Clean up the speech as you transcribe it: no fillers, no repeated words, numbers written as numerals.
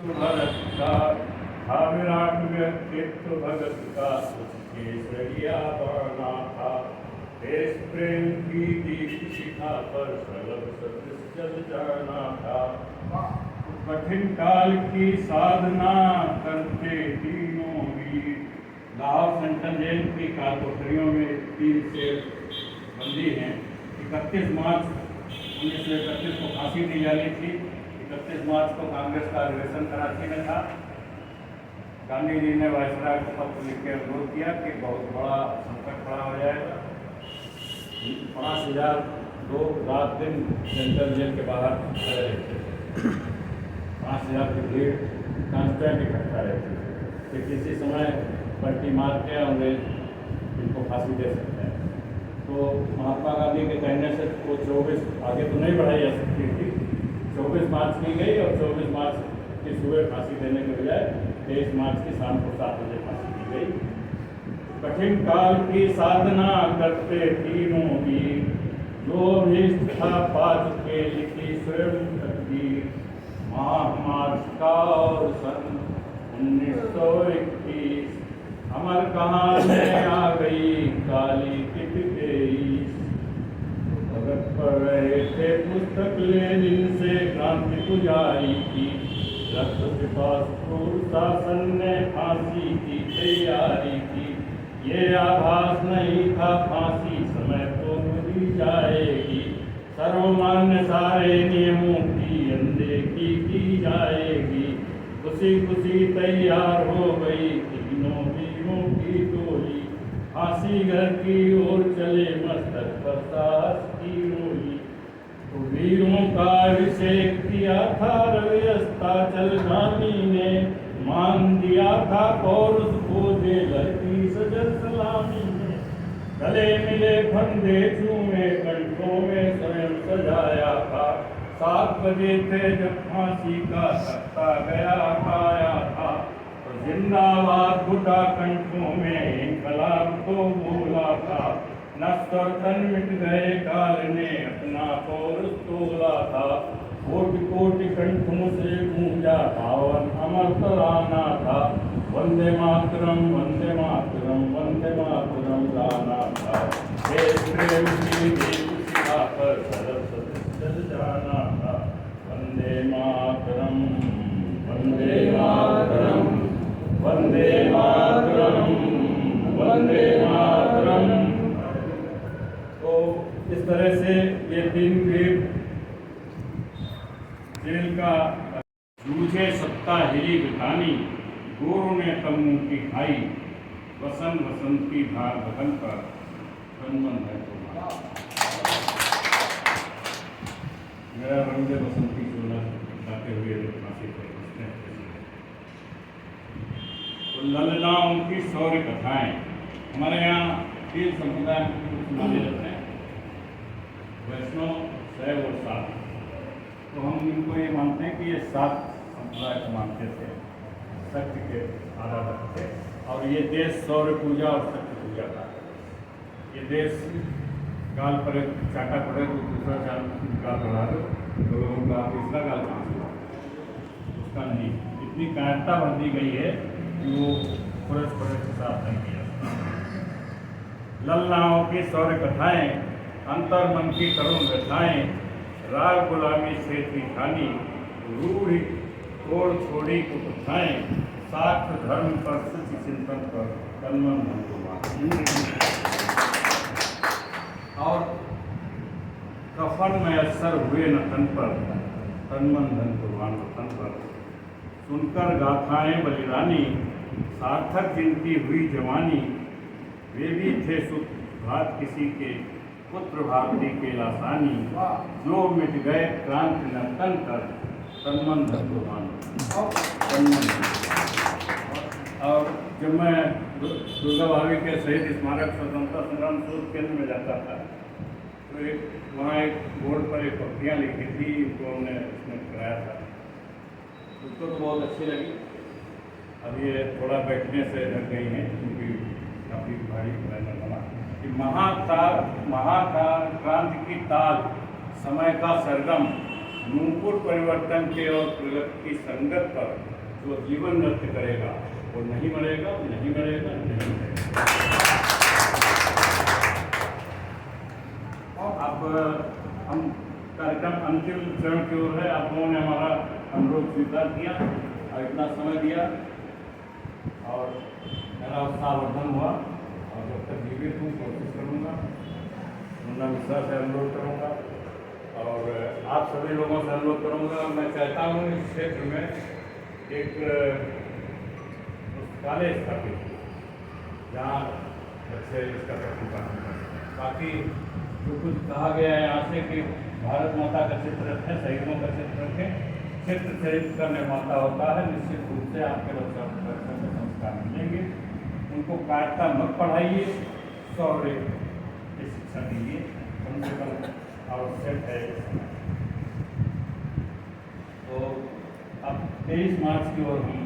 भगत का था विराट व्यक्तित्व भगत का केसरिया बाणा था। देश प्रेम की दीप शिखा पर सरल सदृश जल जाना था। कठिन काल की साधना करते तीनों वीर। लाहौर सेंट्रल जेल की कालकोठरियों में 3 शेर बंदी हैं। 31 मार्च 1931 को फांसी दी जानी थी। 31 मार्च को कांग्रेस का अधिवेशन कराची में था। गांधी जी ने वायसराय को पत्र लिख के अनुरोध किया कि बहुत बड़ा संकट खड़ा हो जाएगा। 5,000 लोग रात दिन सेंट्रल जेल के बाहर खड़े रहते थे। 5,000 की भीड़ कांस्टेंट इकट्ठा रहती थी कि किसी समय पलटी मार के अंग्रेज इनको फांसी दे सकते हैं। तो महात्मा गांधी के कहने से वो 24 आगे तो नहीं बढ़ाई जा सकती थी। 24 मार्च की गई और 24 मार्च की सुबह फांसी देने के बजाय 23 मार्च की शाम को 7 बजे फांसी दी गई। कठिन काल की साधना करते तीनों वीर, जो अभीष्ट था पा चुके लिखी स्वयं तकदीर। माह मार्च का और सन 1921 अमर कहानी में आ गई काली तिथ 23। भगत पढ़ रहे थे पुस्तक लेनिन से क्रांति पुजारी की। रक्त पिपास क्रूर शासन ने फांसी की तैयारी की। ये आभास नहीं था फांसी समय तो मिली जाएगी। सर्वमान्य सारे नियमों की अनदेखी की जाएगी। खुशी खुशी तैयार हो गई तीनों वीरों की टोली। फांसी घर की ओर चले मस्तक पर साहस की रोली। तो वीरों का अभिषेक किया था रवि अस्ताचल गामी ने। मान दिया था पौरुष को जेलर की सजल सलामी ने। गले मिले फंदे चूमे कंठों में स्वयं सजाया था। 7 बजे थे जब फांसी का तख्ता गया पाया था। तो जिंदाबाद घुटा कंठों में इंकलाब को बोला था। नफ्स और तन मिट गए काल ने अपना पौरुष तोला था। कोटि कोटि कंठों से गूंजा पावन अमर तराना था। वंदे मातरम वंदे मातरम वंदे मातरम गाना था। देश प्रेम की दीप शिखा पर सरल सदृश जल जाना था। वंदे मातरम वंदे मातरम वंदे मातरम वंदे मातरम। तो इस तरह से ये 3 वीर जेल का जूझे सत्ता हिली बिठानी। गोरों ने तमू की खाई वसन वसंती धार बदन पर तन मन है तो मेरा रंगे बसंती चोला गाते हुए फांसी पर बसते हैं। तो ललनाओं की शौर्य कथाएं हमारे यहाँ 3 समुदाय माने जाते हैं, वैष्णव, शैव और शाक्त। तो हम इनको ये मानते हैं कि ये 7 संप्रदाय को मानते थे, शक्ति के आराधक थे। और ये देश सौर्य पूजा और शक्ति पूजा का। ये देश गाल पर एक चाटा पड़े तो दूसरा गाल बढ़ा दो तो लोगों का तीसरा गाल कहाँ उसका नहीं। इतनी कायरता बढ़ दी गई है कि वो परस्पर के साथ नहीं किया। ललनाओं की शौर्य कथाएं अंतर मन की करुण व्यथाएं। राग गुलामी से थी खानी रूढ़ी तोड़ छोड़ी को प्रथाएं। साक्ष्य धर्म पर शुचि चिंतन पर तन्मन धन को और कफन में असर हुए न तन पर तन्मन धन कुर्बान वतन पर। सुनकर गाथाएं बलिदानी सार्थक जिनकी हुई जवानी। वे भी थे सुख भात किसी के पुत्र भारती के लासानी। जो मिट गए क्रांति न तन कर तन्मन धन कुर्बान और जब मैं दुर्गा भाभी के शहीद स्मारक स्वतंत्रता संग्राम शोध केंद्र में जाता था तो वहाँ एक बोर्ड पर एक पंक्तियाँ लिखी थी जो हमने उसमें कराया था। उसको तो बहुत अच्छी लगी। अब ये थोड़ा बैठने से ढक गई हैं क्योंकि काफ़ी भारी मैंने बना कि महाकाल क्रांति की ताल समय का सरगम नूपुर परिवर्तन के और प्रगति की संगत पर जो जीवन नृत्य करेगा वो नहीं मरेगा, नहीं मरेगा, नहीं मरेगा। अब हम कार्यक्रम अंतिम चरण की ओर है। आप लोगों ने हमारा अनुरोध स्वीकार किया और इतना समय दिया और मेरा उत्साहवर्धन हुआ। और जब तक जीवित हूँ कोशिश करूँगा, मुन्ना मिश्रा से अनुरोध करूँगा और आप सभी लोगों से अनुरोध करूँगा। मैं चाहता हूँ इस क्षेत्र में एक पुस्तकालय स्थापित जहाँ बच्चे इसका प्रतिपादन करें। बाकी जो कुछ कहा गया है यहाँ से कि भारत माता का चित्र रखें, शहीदों का चित्र रखें, चित्र चरित्र का निर्माता होता है, निश्चित रूप से आपके बच्चों को संस्कार मिलेंगे। उनको कायरता मत पढ़ाइए, शौर्य की शिक्षा दीजिए, कम से कम आवश्यक है। तो अब 23 मार्च की ओर हम